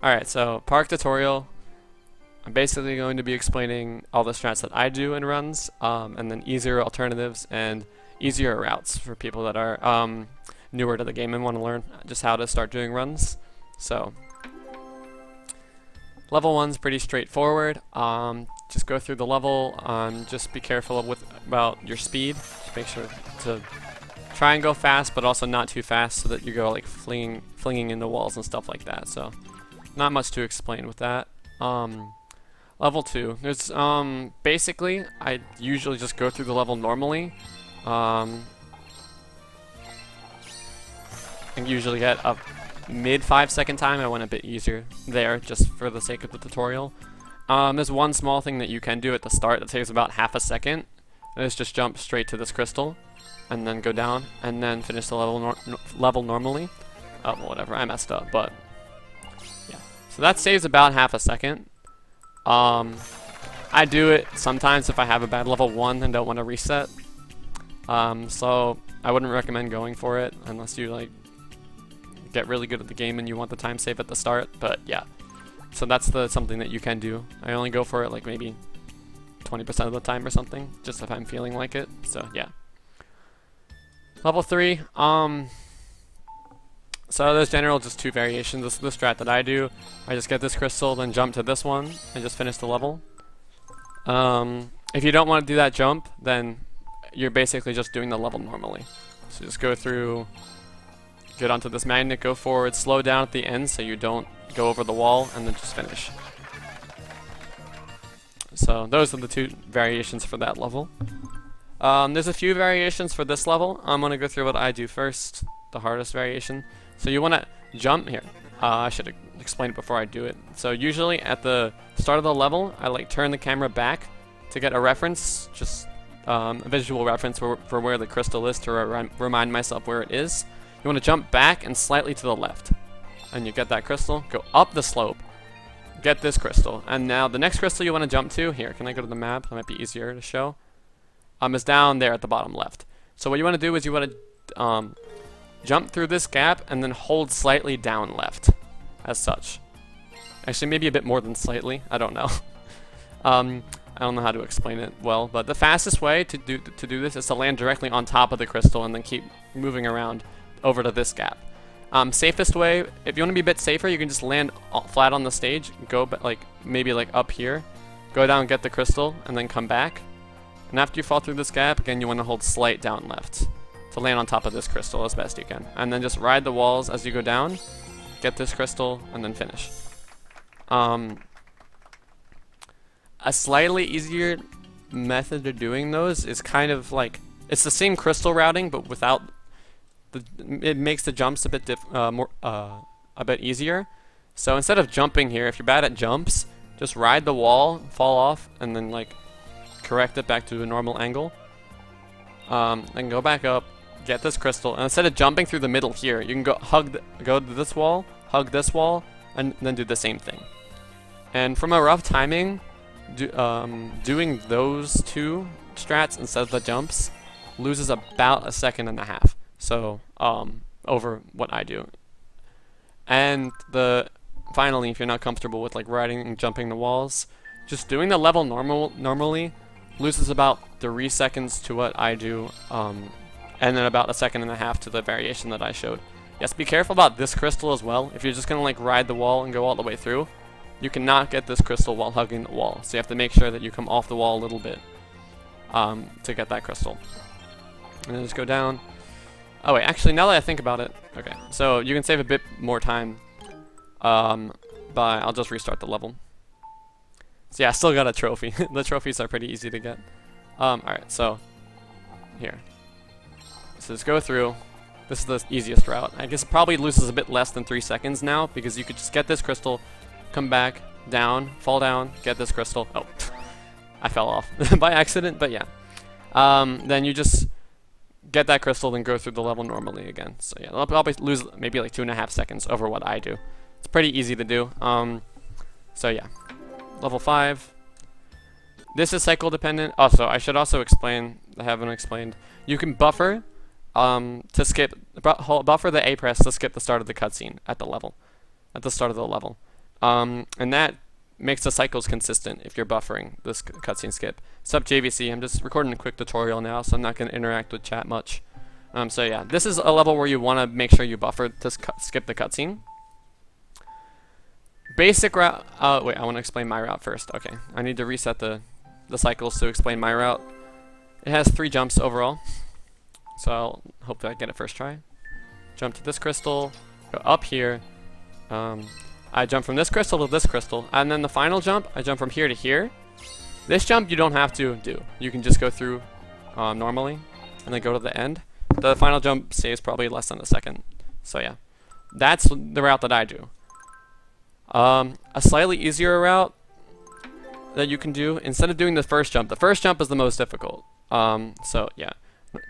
Alright, so park tutorial. I'm basically going to be explaining all the strats that I do in runs, and then easier alternatives and easier routes for people that are newer to the game and want to learn just how to start doing runs. So, level 1's pretty straightforward. Just go through the level. Just be careful about your speed. Just make sure to try and go fast, but also not too fast, so that you go like flinging into walls and stuff like that. So, not much to explain with that. Level 2. There's basically I usually just go through the level normally. And usually get a mid 5-second time. I went a bit easier there just for the sake of the tutorial. There's one small thing that you can do at the start that takes about half a second. And it's just jump straight to this crystal and then go down and then finish the level normally. Oh, well, whatever, I messed up, but yeah. So that saves about half a second. I do it sometimes if I have a bad level 1 and don't want to reset. So I wouldn't recommend going for it unless you like get really good at the game and you want the time save at the start. But yeah, so that's something that you can do. I only go for it like maybe 20% of the time or something, just if I'm feeling like it. So yeah. Level 3. So there's general just 2 variations. This is the strat that I do. I just get this crystal, then jump to this one, and just finish the level. If you don't want to do that jump, then you're basically just doing the level normally. So just go through, get onto this magnet, go forward, slow down at the end so you don't go over the wall, and then just finish. So those are the 2 variations for that level. There's a few variations for this level. I'm going to go through what I do first, the hardest variation. So you want to jump here. I should explain it before I do it. So usually at the start of the level, I like turn the camera back to get a reference, just a visual reference for where the crystal is to remind myself where it is. You want to jump back and slightly to the left. And you get that crystal, go up the slope, get this crystal. And now the next crystal you want to jump to, here, can I go to the map? That might be easier to show. Is down there at the bottom left. So what you want to do is you want to jump through this gap and then hold slightly down left, as such. Actually, maybe a bit more than slightly. I don't know. I don't know how to explain it well, but the fastest way to do this is to land directly on top of the crystal and then keep moving around over to this gap. Safest way, if you want to be a bit safer, you can just land flat on the stage, go maybe up here, go down, get the crystal, and then come back. And after you fall through this gap, again, you want to hold slight down left to land on top of this crystal as best you can. And then just ride the walls as you go down, get this crystal, and then finish. A slightly easier method of doing those is kind of like, it's the same crystal routing, but without it makes the jumps a bit a bit easier. So instead of jumping here, if you're bad at jumps, just ride the wall, fall off, and then correct it back to a normal angle. Then go back up, get this crystal, and instead of jumping through the middle here, you can go to this wall, hug this wall, and then do the same thing. And from a rough timing, doing those 2 strats instead of the jumps loses about 1.5 seconds. So over what I do. And finally, if you're not comfortable with riding and jumping the walls, just doing the level normally loses about 3 seconds to what I do, and then about 1.5 seconds to the variation that I showed. Yes, be careful about this crystal as well. If you're just gonna ride the wall and go all the way through, you cannot get this crystal while hugging the wall. So you have to make sure that you come off the wall a little bit to get that crystal. And then just go down. Oh wait, actually, now that I think about it, okay, so you can save a bit more time. I'll just restart the level. So yeah, I still got a trophy. The trophies are pretty easy to get. Alright, so here. So just go through. This is the easiest route. I guess it probably loses a bit less than 3 seconds now, because you could just get this crystal, come back, down, fall down, get this crystal. Oh, I fell off by accident, but yeah. Then you just get that crystal, then go through the level normally again. So yeah, I'll probably lose maybe 2.5 seconds over what I do. It's pretty easy to do. So yeah. Level 5. This is cycle dependent. Also, I should also explain, I haven't explained. You can buffer to skip, buffer the A press to skip the start of the cutscene at the start of the level. And that makes the cycles consistent if you're buffering this cutscene skip. Sup JVC, I'm just recording a quick tutorial now, so I'm not going to interact with chat much. So yeah, this is a level where you want to make sure you buffer to skip the cutscene. Basic route, wait, I want to explain my route first. Okay, I need to reset the cycles to explain my route. It has 3 jumps overall, so I'll hope that I get it first try. Jump to this crystal, go up here, I jump from this crystal to this crystal, and then the final jump, I jump from here to here. This jump you don't have to do. You can just go through normally, and then go to the end. The final jump saves probably less than a second. So yeah, that's the route that I do. A slightly easier route that you can do, instead of doing the first jump is the most difficult. So yeah,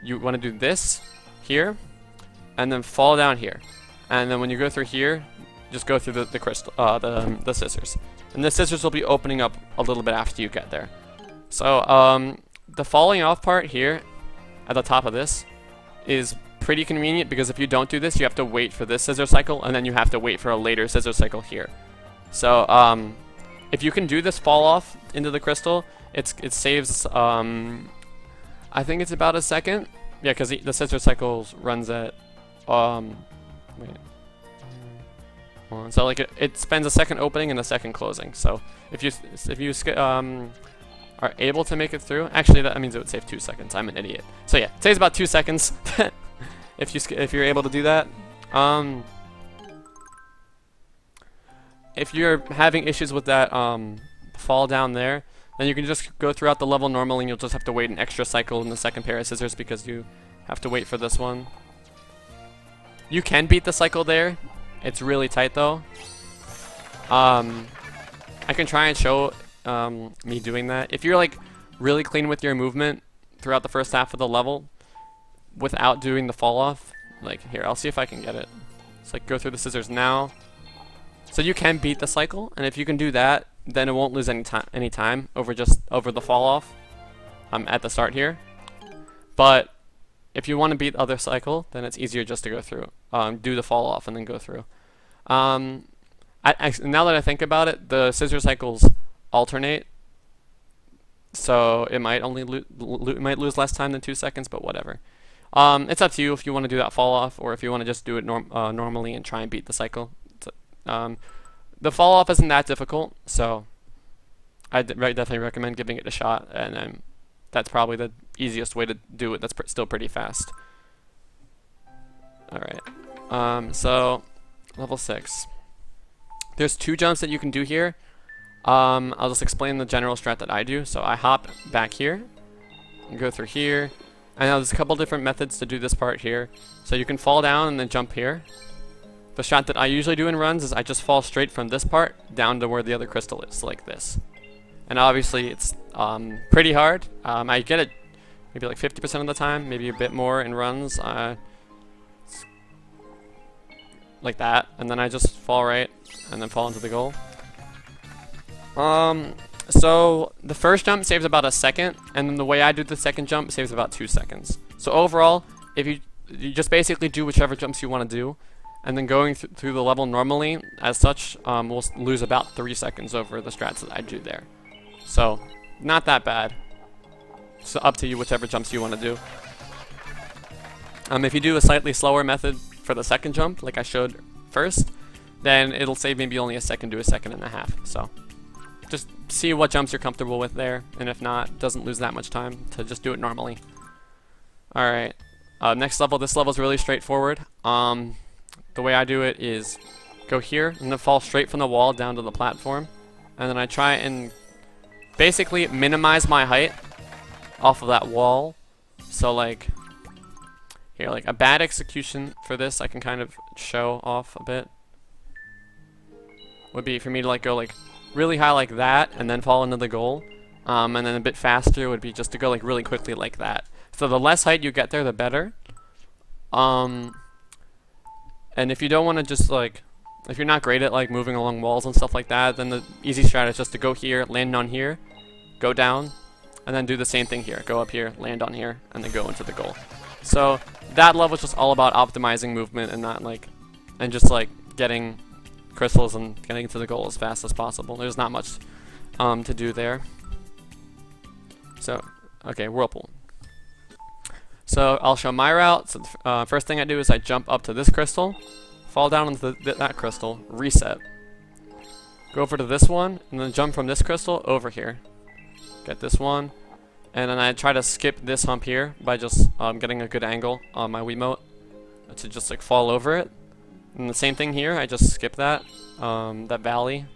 you want to do this here, and then fall down here. And then when you go through here, just go through the crystal, the scissors. And the scissors will be opening up a little bit after you get there. So the falling off part here at the top of this is pretty convenient, because if you don't do this, you have to wait for this scissor cycle, and then you have to wait for a later scissor cycle here. So if you can do this fall off into the crystal, it saves I think it's about a second. Yeah, because the scissor cycles runs at wait. So like it spends a second opening and a second closing. So if you are able to make it through, actually that means it would save 2 seconds. I'm an idiot. So yeah, it saves about 2 seconds if you're able to do that. If you're having issues with that fall down there, then you can just go throughout the level normally, and you'll just have to wait an extra cycle in the second pair of scissors because you have to wait for this one. You can beat the cycle there. It's really tight though. I can try and show me doing that. If you're like really clean with your movement throughout the first half of the level without doing the fall off, like here, I'll see if I can get it. It's like go through the scissors now. So you can beat the cycle, and if you can do that, then it won't lose any time over the fall off at the start here. But if you want to beat the other cycle, then it's easier just to go through, do the fall off and then go through. Now that I think about it, the scissor cycles alternate, so it might only might lose less time than 2 seconds, but whatever. It's up to you if you want to do that fall off, or if you want to just do it normally and try and beat the cycle. The fall off isn't that difficult, so I definitely recommend giving it a shot, and that's probably the easiest way to do it. That's still pretty fast. Alright, so level 6. There's 2 jumps that you can do here. I'll just explain the general strat that I do. So I hop back here, and go through here, and now there's a couple different methods to do this part here. So you can fall down and then jump here. The strat that I usually do in runs is I just fall straight from this part down to where the other crystal is, like this. And obviously it's pretty hard. I get it maybe like 50% of the time, maybe a bit more in runs. Like that, and then I just fall right, and then fall into the goal. So the first jump saves about a second, and then the way I do the second jump saves about 2 seconds. So overall, if you just basically do whichever jumps you want to do, and then going through the level normally, as such, we'll lose about 3 seconds over the strats that I do there. So, not that bad. So up to you, whichever jumps you want to do. If you do a slightly slower method for the second jump, like I showed first, then it'll save maybe only a second to a second and a half. So, just see what jumps you're comfortable with there, and if not, it doesn't lose that much time to just do it normally. Alright, next level. This level is really straightforward. The way I do it is go here and then fall straight from the wall down to the platform, and then I try and basically minimize my height off of that wall. So like here, like a bad execution for this I can kind of show off a bit would be for me to like go like really high like that and then fall into the goal, and then a bit faster would be just to go like really quickly like that. So the less height you get there, the better. And if you don't want to just like, if you're not great at like moving along walls and stuff like that, then the easy strat is just to go here, land on here, go down, and then do the same thing here. Go up here, land on here, and then go into the goal. So that level is just all about optimizing movement and not like, and just like getting crystals and getting to the goal as fast as possible. There's not much to do there. So, okay, Whirlpool. So I'll show my route. So first thing I do is I jump up to this crystal, fall down into that crystal, reset. Go over to this one, and then jump from this crystal over here. Get this one, and then I try to skip this hump here by just getting a good angle on my Wiimote to just like fall over it. And the same thing here, I just skip that, that valley.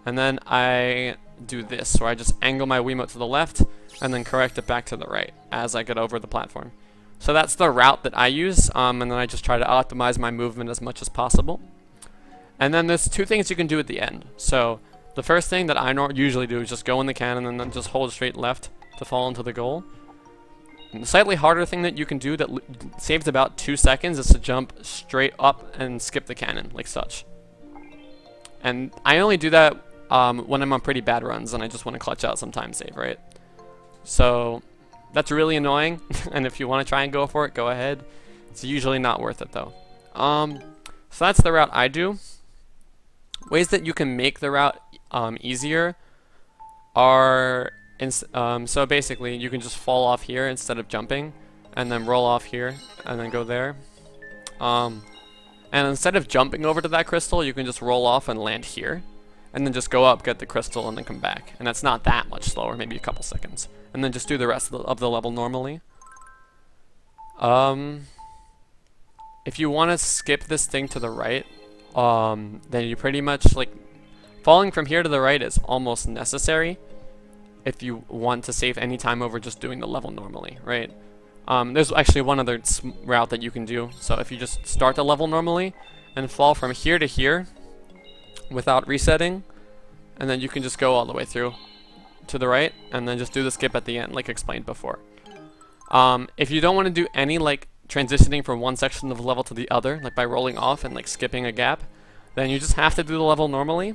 And then I do this, where I just angle my Wiimote to the left, and then correct it back to the right as I get over the platform. So that's the route that I use, and then I just try to optimize my movement as much as possible. And then there's two things you can do at the end. So the first thing that I usually do is just go in the cannon and then just hold straight left to fall into the goal. And the slightly harder thing that you can do that saves about 2 seconds is to jump straight up and skip the cannon, like such. And I only do that when I'm on pretty bad runs and I just want to clutch out some time save, right? So that's really annoying, and if you want to try and go for it, go ahead. It's usually not worth it though. So that's the route I do. Ways that you can make the route easier are, so basically you can just fall off here instead of jumping, and then roll off here, and then go there. And instead of jumping over to that crystal, you can just roll off and land here, and then just go up, get the crystal, and then come back. And that's not that much slower, maybe a couple seconds. And then just do the rest of the level normally. If you want to skip this thing to the right, then you pretty much, like, falling from here to the right is almost necessary if you want to save any time over just doing the level normally, right? There's actually one other route that you can do. So if you just start the level normally and fall from here to here without resetting, and then you can just go all the way through to the right and then just do the skip at the end like explained before. If you don't want to do any like transitioning from one section of the level to the other, like by rolling off and like skipping a gap, then you just have to do the level normally.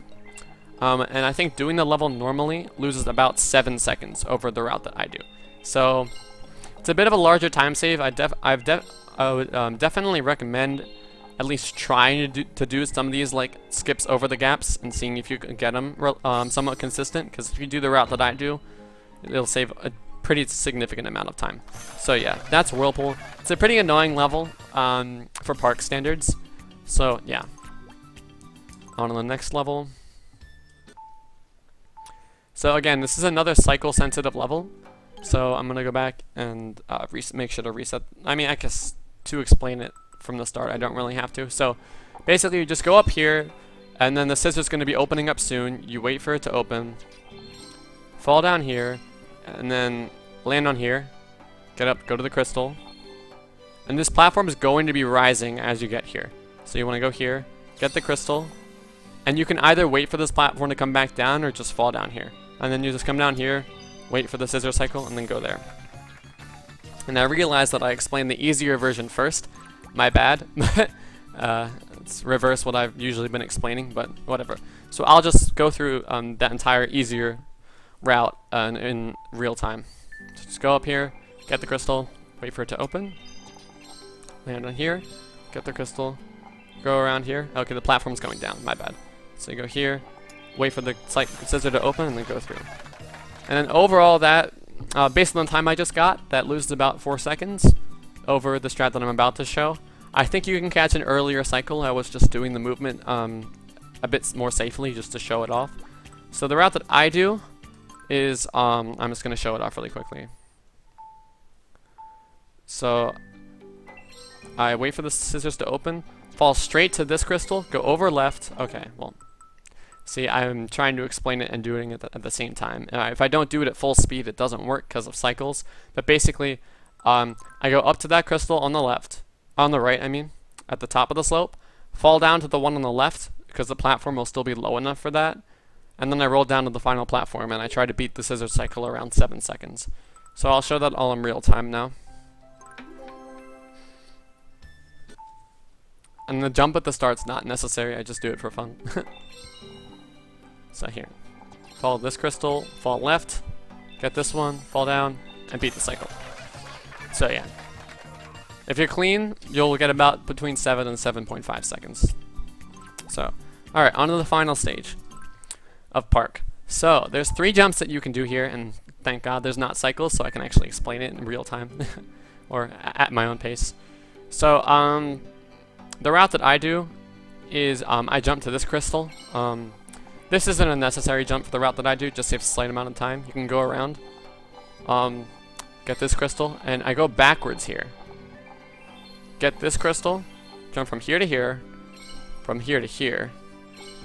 And I think doing the level normally loses about 7 seconds over the route that I do. So it's a bit of a larger time save. I would definitely recommend at least trying to do some of these like skips over the gaps and seeing if you can get them somewhat consistent, because if you do the route that I do, it'll save a pretty significant amount of time. So yeah, that's Whirlpool. It's a pretty annoying level for park standards. So yeah, on to the next level. So again, this is another cycle sensitive level. So I'm gonna go back and make sure to reset. I mean, I guess to explain it from the start, I don't really have to. So basically you just go up here, and then the scissor's going to be opening up soon. You wait for it to open, fall down here, and then land on here, get up, go to the crystal, and this platform is going to be rising as you get here. So you want to go here, get the crystal, and you can either wait for this platform to come back down or just fall down here. And then you just come down here, wait for the scissor cycle, and then go there. And I realized that I explained the easier version first. My bad. It's reverse what I've usually been explaining, but whatever. So I'll just go through that entire easier route in real time. So just go up here, get the crystal, wait for it to open, land on here, get the crystal, go around here. Okay, the platform's going down, my bad. So you go here, wait for the scissor to open, and then go through. And then overall that, based on the time I just got, that loses about 4 seconds over the strat that I'm about to show. I think you can catch an earlier cycle. I was just doing the movement a bit more safely just to show it off. So the route that I do is, I'm just going to show it off really quickly. So I wait for the scissors to open, fall straight to this crystal, go over left. Okay, well, see, I'm trying to explain it and doing it at the same time. If I don't do it at full speed, it doesn't work because of cycles. But basically, I go up to that crystal on the left, on the right, I mean, at the top of the slope, fall down to the one on the left because the platform will still be low enough for that, and then I roll down to the final platform and I try to beat the scissor cycle around 7 seconds. So I'll show that all in real time now. And the jump at the start's not necessary, I just do it for fun. So here, follow this crystal, fall left, get this one, fall down, and beat the cycle. So yeah, if you're clean, you'll get about between 7 and 7.5 seconds. So Alright, on to the final stage of Park. So, there's 3 jumps that you can do here, and thank God there's not cycles, so I can actually explain it in real time, or at my own pace. So, the route that I do is I jump to this crystal. This isn't a necessary jump for the route that I do, just saves a slight amount of time. You can go around, get this crystal, and I go backwards here. Get this crystal, jump from here to here, from here to here,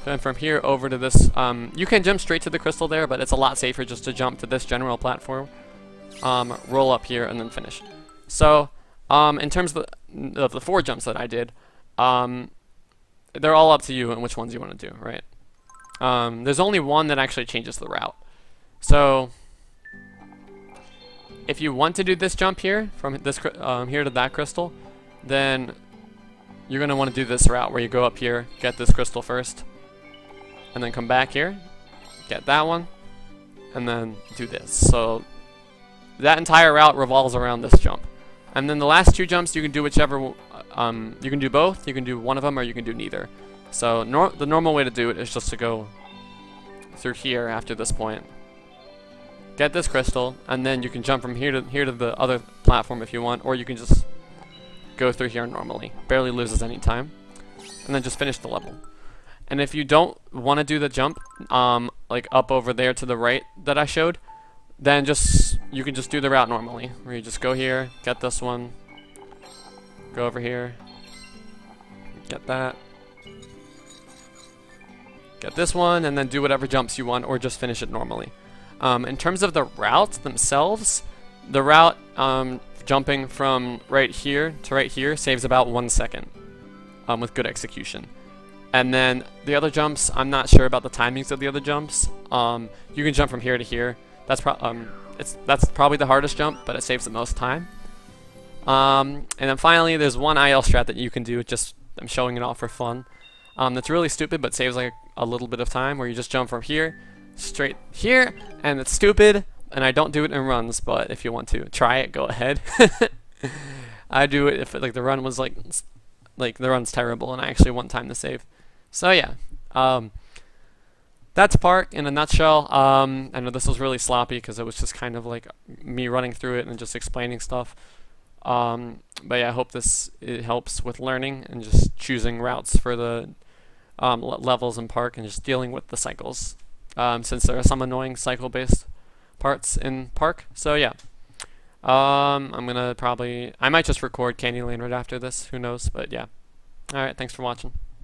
then from here over to this. You can jump straight to the crystal there, but it's a lot safer just to jump to this general platform, roll up here, and then finish. So, in terms of the 4 jumps that I did, they're all up to you and which ones you want to do, right? There's only one that actually changes the route. So, if you want to do this jump here, from this here to that crystal, then you're going to want to do this route where you go up here, get this crystal first, and then come back here, get that one, and then do this. So, that entire route revolves around this jump. And then the last 2 jumps, you can do whichever, you can do both, you can do one of them, or you can do neither. So the normal way to do it is just to go through here after this point, get this crystal, and then you can jump from here to the other platform if you want, or you can just go through here normally. Barely loses any time. And then just finish the level. And if you don't want to do the jump, like up over there to the right that I showed, then you can just do the route normally, where you just go here, get this one, go over here, get that, get this one, and then do whatever jumps you want, or just finish it normally. In terms of the routes themselves, the route jumping from right here to right here saves about 1 second with good execution. And then the other jumps, I'm not sure about the timings of the other jumps. You can jump from here to here. That's probably the hardest jump, but it saves the most time. And then finally, there's one IL strat that you can do. Just I'm showing it off for fun. That's really stupid, but saves like a little bit of time. Where you just jump from here straight here, and it's stupid. And I don't do it in runs, but if you want to try it, go ahead. I do it if like the run was like the run's terrible, and I actually want time to save. So yeah. That's Park in a nutshell. I know this was really sloppy because it was just kind of like me running through it and just explaining stuff. But yeah, I hope it helps with learning and just choosing routes for the levels in Park and just dealing with the cycles, since there are some annoying cycle-based parts in Park. So yeah, I might just record Candyland right after this. Who knows? But yeah. All right, thanks for watching.